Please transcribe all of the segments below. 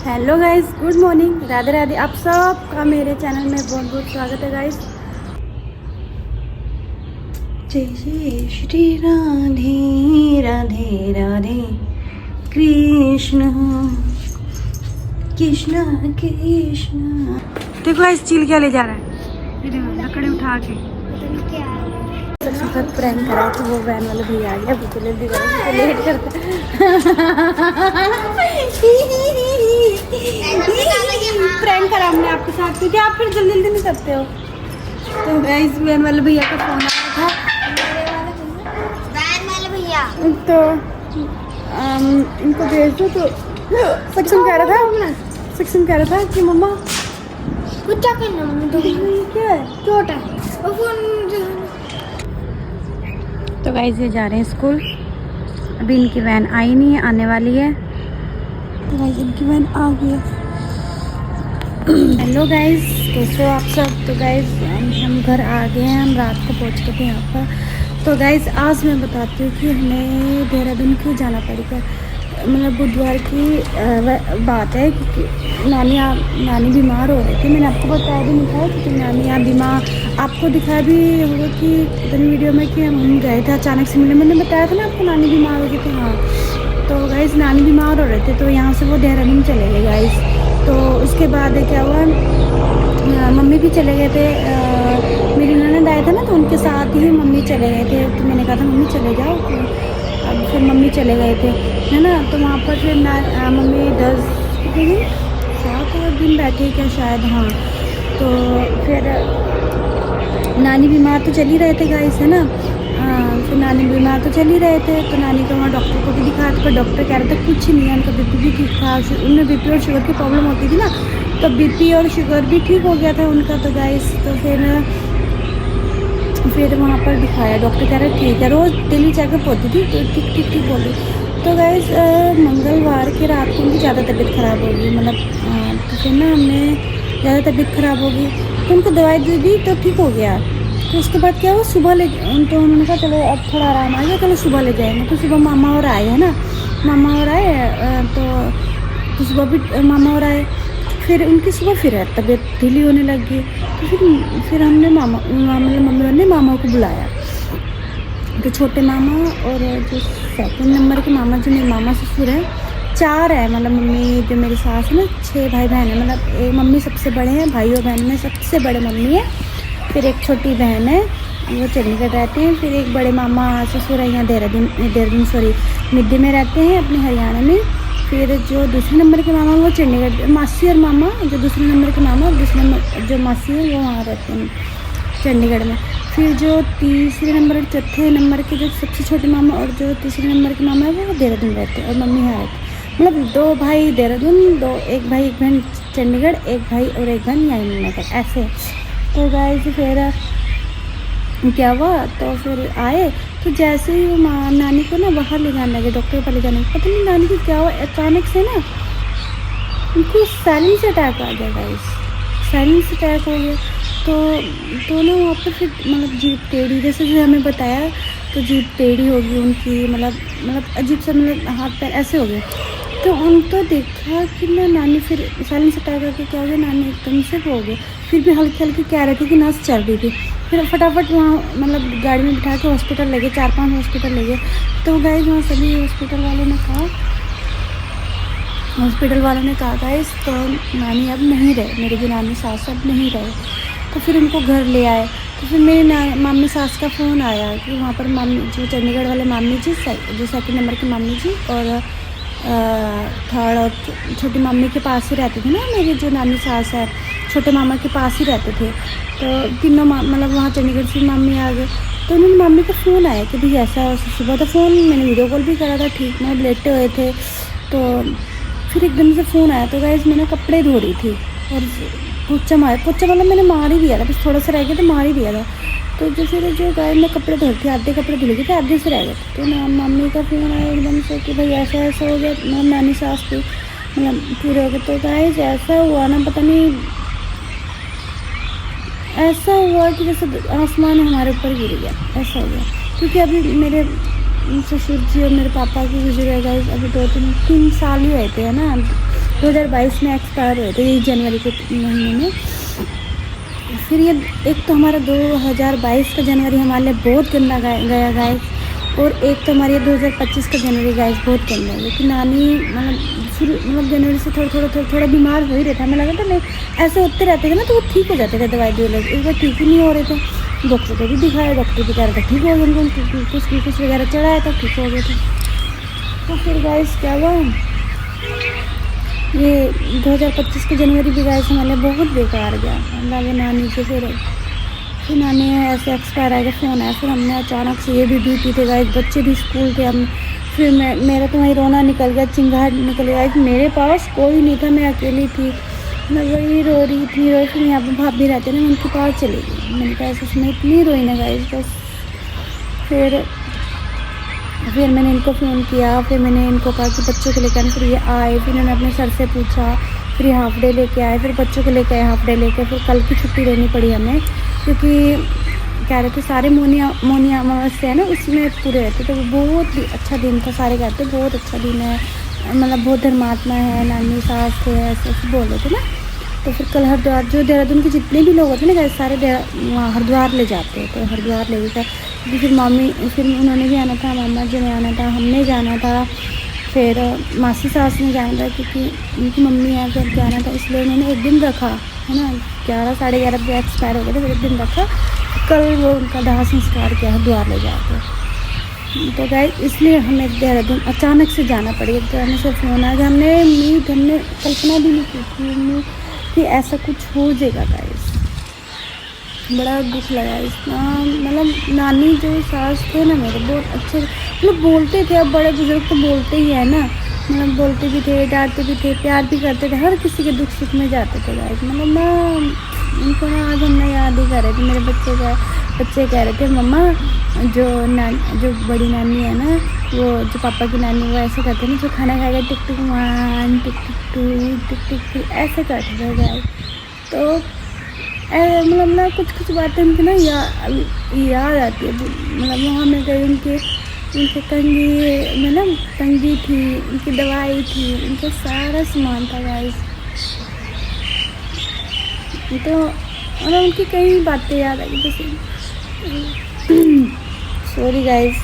Hello guys, good morning, Radhe Radhe. आप सबका मेरे चैनल में बहुत बहुत स्वागत है गाइस। जय जय श्री राधे राधे राधे कृष्ण कृष्ण कृष्ण। देखो गाइस, चील क्या ले जा रहा है, ये देखो लकड़ी उठा के। सबसे बहुत प्रैंक करा कि वो वैन वाले भैया आ गया, बिल्कुल लेट करता प्रैंक करा हमने आपके साथ, क्योंकि आप फिर जल्दी जल्दी नहीं सकते हो। तो गाइस, वैन वाले भैया का फोन आया था। वैन वाले भैया तो इनको भेज दो। तो सक्षम कह रहा था कि मम्मा कुछ क्या करना मम्मी, तो ये क्या है, छोटा है वो फोन। तो गाइस, ये जा रहे हैं स्कूल। अभी इनकी वैन आई नहीं है, आने वाली है। तो गाइस, इनकी वैन आ गई है। हेलो गाइस, कैसे हो आप सब। तो गाइस, हम घर आ गए हैं, हम रात को पहुंच गए थे यहाँ पर। तो गाइस, आज मैं बताती हूँ कि हमें देहरादून क्यों जाना पड़ेगा। मतलब बुधवार की बात है, क्योंकि नानी बीमार हो रही थी। मैंने आपको बताया भी नहीं था, क्योंकि नानी यहाँ बीमार, आपको दिखाया भी होगा कि वीडियो में कि हम गए थे अचानक से मिलने। मैंने बताया था ना आपको, नानी बीमार हो गई थी। हाँ, तो गाइस, नानी बीमार हो रहे थे, तो यहाँ से वो देहरादून चले गए गाइस। तो उसके बाद क्या हुआ, मम्मी भी चले गए थे। मेरी ननद आए थे ना, तो उनके साथ ही मम्मी चले गए थे। तो मैंने कहा था मम्मी चले जाओ, अब फिर मम्मी चले गए थे, है ना। तो वहाँ पर फिर मम्मी 7 दिन बैठे क्या शायद। हाँ, तो फिर नानी बीमार तो चल ही रहे थे गाइस, है ना। फिर नानी बीमार तो चल ही रहे थे, तो नानी को वहाँ डॉक्टर को भी दिखाया था। डॉक्टर कह रहा था कुछ नहीं है, उनका बीपी भी ठीक था। उनमें बीपी और शुगर की प्रॉब्लम होती थी ना, तो बीपी और शुगर भी ठीक हो गया था उनका। तो गाइस, तो फिर वहाँ पर दिखाया, डॉक्टर कह रहा ठीक है, रोज़ डेली चेकअप होती थी, तो ठीक बोल रही। तो गाइस, मंगलवार की रात को उनकी ज़्यादा तबीयत ख़राब हो गई। मतलब तो फिर ना हमने ज़्यादा तबीयत ख़राब हो गई, तो उनको दवाई दे दी, तो ठीक हो गया। तो उसके बाद क्या हुआ, सुबह तो उन्होंने कहा चलो अब थोड़ा आराम आ गया, चलो सुबह ले जाएंगे। तो सुबह मामा और आए, है ना, मामा और आए। तो सुबह भी मामा और आए। फिर उनकी सुबह फिर तबीयत ढीली होने लग गई। तो फिर हमने मम्मी ने मामा को बुलाया। तो छोटे मामा और जो सेकंड नंबर के मामा, जो मेरे मामा ससुर हैं, 4 है। मतलब मम्मी जो मेरी सास है ना, 6 भाई बहन है। मतलब एक मम्मी सबसे बड़े हैं, भाई और बहन में सबसे बड़े मम्मी है। फिर एक छोटी बहन है, वो चंडीगढ़ रहते हैं। फिर एक बड़े मामा ससुर है यहाँ देहरादून सॉरी मिड्डी में रहते हैं, अपने हरियाणा में। फिर जो दूसरे नंबर के मामा, वो चंडीगढ़। मासी और मामा, जो दूसरे नंबर के मामा, जो मासी है, वो वहाँ रहते हैं चंडीगढ़ में। फिर जो तीसरे नंबर और चौथे नंबर के जो सबसे छोटे मामा और जो तीसरे नंबर के मामा है, वो देहरादून रहते हैं, और मम्मी यहाँ रहती है। मतलब 2 भाई देहरादून, एक भाई एक बहन चंडीगढ़, एक भाई और एक बहन यहाँ नगर, ऐसे। तो गाइस, फिर क्या हुआ, तो फिर आए। तो जैसे ही वो नानी को ना बाहर ले जाने लगे, डॉक्टर पर ले जाने लगे, पता नहीं नानी को क्या हुआ, अचानक से ना उनको साइलेंस अटैक आ गया गाइस। साइलेंस अटैक हो गया। तो ना वहाँ पर फिर मतलब जीभ टेढ़ी, जैसे हमें बताया, तो जीभ टेढ़ी होगी उनकी। मतलब अजीब सा, मतलब हाथ पैर ऐसे हो गए। तो उन तो देखा कि ना नानी फिर साइलेंस अटैक करके क्या हो गया, नानी एकदम से हो गए। फिर भी हल्की हल्की कह रही थी कि नस चल रही थी। फिर फटाफट वहाँ मतलब गाड़ी में बिठा के हॉस्पिटल ले गए, 4-5 हॉस्पिटल ले गए। तो गाइस, वहाँ सभी हॉस्पिटल वालों ने कहा गाइस, तो नानी अब नहीं रहे, मेरी जो नानी सास अब नहीं रहे। तो फिर उनको घर ले आए। तो फिर मेरी मामी सास का फ़ोन आया कि वहाँ पर मामी, जो चंडीगढ़ वाले मामी जी, जो सेकंड नंबर की मामी जी, और थर्ड और छोटी मम्मी के पास ही रहते थे ना, मेरी जो नानी सास है, छोटे मामा के पास ही रहते थे। तो तीनों मतलब वहाँ चंडीगढ़ से मामी आ गए। तो उन्होंने मम्मी का फ़ोन आया कि भाई ऐसा सुबह तो फ़ोन, मैंने वीडियो कॉल भी करा था, ठीक मैं लेटे हुए थे। तो फिर एकदम से फ़ोन आया। तो गाइस, मैंने कपड़े धो रही थी और पोछा मतलब मैंने मार ही दिया था, बस थोड़ा सा रह गया तो मार ही दिया था। तो जो फिर जो गाय में कपड़े धोते थे, आधे कपड़े धुल गए थे, आधे से रह गए थे। तो ना मम्मी का फ़ोन आया एकदम से कि भाई ऐसा हो गया। मतलब नानी सास की मतलब पूरे हो गए। तो गाइस, ऐसा हुआ ना, पता नहीं ऐसा हुआ कि जैसे आसमान हमारे ऊपर गिर गया, ऐसा हो गया। क्योंकि अभी मेरे ससुर जी और मेरे पापा की गुजरे गाइस, अभी 2-3 साल ही हुए थे, है ना। 2022 में एक्सपायर हुए थे, यही जनवरी के महीने में। फिर ये एक तो हमारा 2022 का जनवरी हमारे लिए बहुत गंदा गया गाइस, और एक तो हमारे 2025 का जनवरी गाइस बहुत गंदा है, क्योंकि नानी मतलब जनवरी से थोड़ा बीमार हो ही रहता है। हमें लगा था नहीं, ऐसे होते रहते थे ना तो वो ठीक हो जाते थे दवाई दे लगे, एक बार ठीक ही नहीं हो रहे थे, डॉक्टर को भी दिखाया, डॉक्टर भी कह रहा था ठीक हो गए, उनको कुछ वगैरह चढ़ाया था, ठीक हो गए थे। तो फिर गाइस क्या हुआ, ये 2025 के जनवरी भी गाइस हमारे बहुत बेकार गया। अल्लाह वो नानी से फिर नानी ऐसे एक्सपायर आएगा, फ़ोन आया, फिर हमने अचानक से, ये भी ड्यूटी थे गाइस, बच्चे भी स्कूल थे, हम फिर मेरा तो वहीं रोना निकल गया, चिंगाहट निकल गया। मेरे पास कोई नहीं था, मैं अकेली थी, मैं वही रो रही थी। फिर यहाँ पर भाभी रहते ना, मैं उनके पास चली गई, मैंने कहा ऐसे उसमें इतनी रोई ना गाइस बस। फिर मैंने इनको फ़ोन किया, फिर मैंने इनको कहा कि बच्चों को लेकर आने, फिर ये आए, फिर इन्होंने अपने सर से पूछा, फिर ये हाफ डे लेके आए, फिर बच्चों को लेके आए हाफ डे लेके, फिर कल की छुट्टी लेनी पड़ी हमें, क्योंकि कह रहे थे सारे मोनिया अमावस्या है ना, उसमें पूरे रहते, तो वो बहुत ही अच्छा दिन था, सारे कहते बहुत अच्छा दिन है, मतलब बहुत धर्मात्मा है, नानी सास थे, ऐसे बोल रहे थे ना। तो फिर कल हरिद्वार, जो देहरादून के जितने भी लोग होते हैं ना सारे वहाँ हरिद्वार ले जाते हैं, तो हरिद्वार ले गए। फिर फिर उन्होंने भी आना था, मामा जी ने आना था, हमने जाना था, फिर मासी सास ने जाना था, क्योंकि उनकी मम्मी है, फिर जाना था, इसलिए उन्होंने एक दिन रखा है ना, 11 साढ़े 11 बजे एक्सपायर हो गए थे, फिर एक दिन रखा, कल वो उनका दाह संस्कार किया हरिद्वार ले जाकर। तो गाइस इसलिए हमें देहरादून अचानक से जाना पड़ी, अचानक से फ़ोन आ गया, हमने कल्पना भी नहीं की थी कि ऐसा कुछ हो जाएगा गाइस। बड़ा दुख लगा इतना, मतलब नानी जो सास थे ना मेरे, बहुत अच्छे, मतलब बोलते थे, अब बड़े बुजुर्ग तो बोलते ही है ना, मतलब बोलते भी थे, डांटते भी थे, प्यार भी करते थे, हर किसी के दुख सुख में जाते थे गाइस। मतलब ना उनको ना आज हमने याद ही कर रहे थे, मेरे बच्चे कह रहे थे मम्मा जो बड़ी नानी है ना, वो जो पापा की नानी, वो ऐसे करते ना, जो खाना खाएगा टिक टिक 1 टिक टिक 2 टिक टिक 3 ऐसे करते थे गाइस। तो मतलब ना कुछ बातें उनकी ना याद आती है, मतलब वहाँ में गई उनके कंघी में ना, कंघी थी, उनकी दवाई थी, उनका सारा सामान था गाइस। तो मतलब उनकी कई बातें याद आई, जैसे सॉरी गाइस।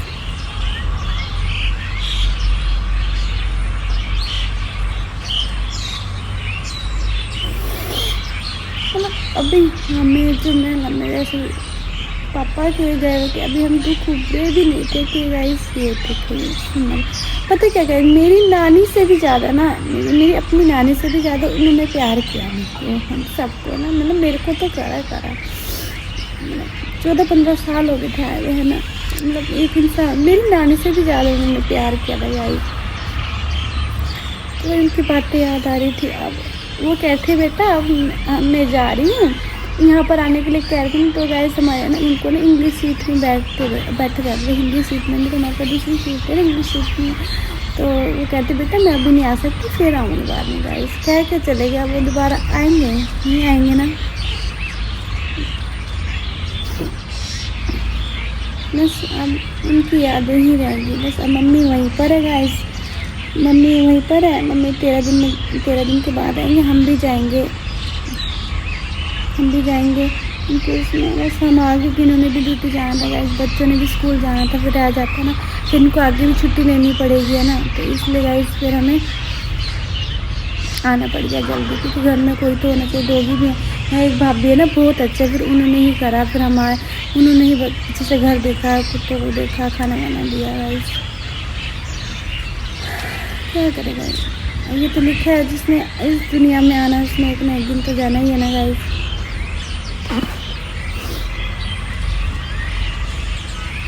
मतलब अभी हमें जैसे पापा के गए थे, अभी हम दुख उभरे भी नहीं थे कि गाइस ये थे। पता क्या गाइस, मेरी नानी से भी ज़्यादा ना, मेरी अपनी नानी से भी ज़्यादा उन्होंने प्यार किया मुझको, हम सबको ना, मतलब मेरे को तो करा 14-15 साल हो गए थे आए हैं ना, मतलब एक इंसान, मेरी नानी से भी ज़्यादा उन्होंने प्यार किया था गाइस। तो उनकी बातें याद आ रही थी। अब वो कहते बेटा अब मैं जा रही हूँ, यहाँ पर आने के लिए कह रही थी, तो गाइस हमारे ना उनको ना इंग्लिश सीट में बैठे रहते, हिंदी सीट में नहीं, तो हमारे दूसरी सीट है इंग्लिश सीट में। तो वो कहते बेटा मैं अभी नहीं आ सकती, फिर आऊँगी बाद में। गाइस कह के चले गए, वो दोबारा आएंगे नहीं आएंगे ना, बस अब उनकी यादें ही रहेंगी बस। अब मम्मी वहीं पर है गाइस, मम्मी वहीं पर है, मम्मी 13 दिन के बाद आएंगे, हम भी जाएंगे उनके उसमें। बस हम आगे कि इन्होंने भी ड्यूटी जाना था गाइस, बच्चों ने भी स्कूल जाना था, फिर आ जाता ना, फिर इनको आगे भी छुट्टी लेनी पड़ेगी है ना, तो इसलिए गाइस फिर हमें आना पड़ गया जल्दी, क्योंकि घर में कोई तो होना चाहिए। डॉगी भी है, एक भाभी है ना बहुत अच्छा, फिर उन्होंने ही करा, फिर उन्होंने ही अच्छे से घर देखा, कुत्तों को देखा, खाना वाना दिया गाइस। क्या करेगा, ये तो लिखा है जिसने इस दुनिया में आना, उसने एक ना एक दिन तो जाना ही है ना गाइस।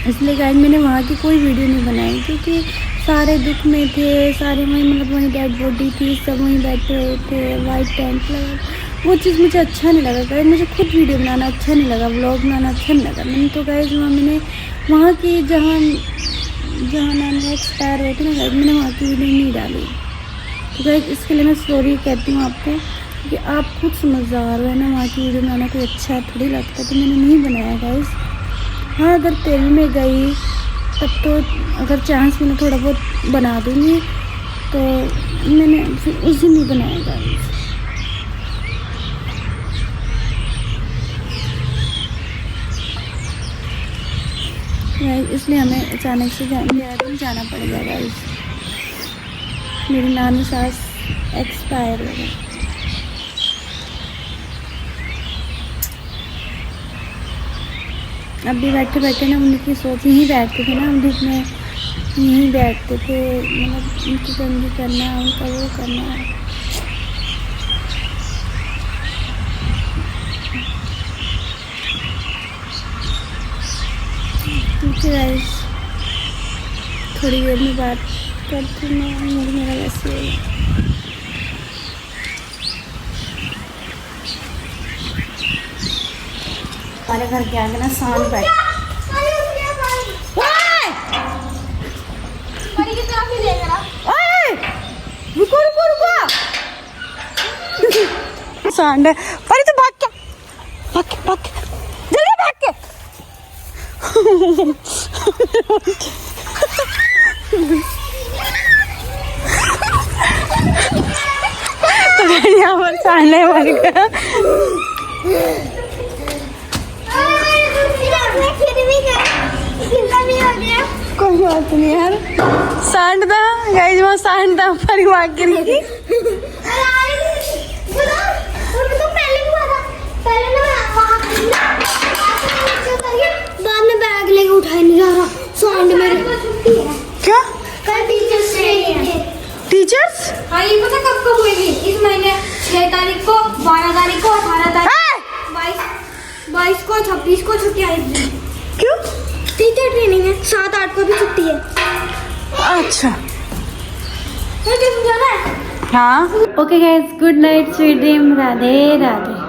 इसलिए गाइस मैंने वहाँ की कोई वीडियो नहीं बनाई, क्योंकि सारे दुख में थे, सारे वहीं डेड बॉडी थी, सब वहीं बैठे हुए थे, वाइट टेंट लगा, वो चीज़ मुझे अच्छा नहीं लगा गाइस। मुझे खुद वीडियो बनाना अच्छा नहीं लगा, व्लॉग बनाना अच्छा नहीं लगा। मैंने तो गाइस मैंने वहाँ की जहाँ नानी एक्सपायर हुए थे ना गाइस, मैंने वहाँ की वीडियो नहीं डाली। तो गाइस इसके लिए मैं सॉरी कहती हूँ आपको, कि आप खुद समझदार हो ना, वहाँ की वीडियो बनाना कोई अच्छा थोड़ी लगता, तो मैंने नहीं बनाया गाइस। हाँ अगर तेल में गई तब तो अगर चांस मिले थोड़ा बहुत बना दूँगी, तो मैंने फिर उस दिन ही बनाया गाइस। इसलिए हमें अचानक से देहरादून जाना पड़ेगा गाइस। मेरी नानी सास एक्सपायर हो गई। अभी बैठे बैठे ना उनकी सोच, यहीं बैठते थे ना हम, धूप में यहीं बैठते थे, मतलब उनकी गंदी करना, उनका वो करना। ठीक है गाइस, थोड़ी देर में बात करती हूँ मैं। मेरा वैसे हमारे घर के आगे ना सांड बैठ। रुको रुको रुको, सांड है। अरे तो भाग के जल्दी भाग के। यहाँ पर सांड है मर गया। कोई बात नहीं यार, सांड था गाइस, वहाँ सांड था, पर वहाँ गिर गई। बाद में बैग लेके उठाई नहीं जा रहा सांड मेरे। क्या कल टीचर्स टीचर्स? हाँ, ये पता कब कब हुएगी? इस महीने 6 तारीख को, 12 तारीख को, 18 तारीख, 22 को, 26 को छुट्टी आएगी। क्यों? टीचर ट्रेनिंग है। 7-8 को भी छुट्टी है। अच्छा मुझे समझाना है। हाँ। Okay guys, good night, sweet dream, Radhe Radhe.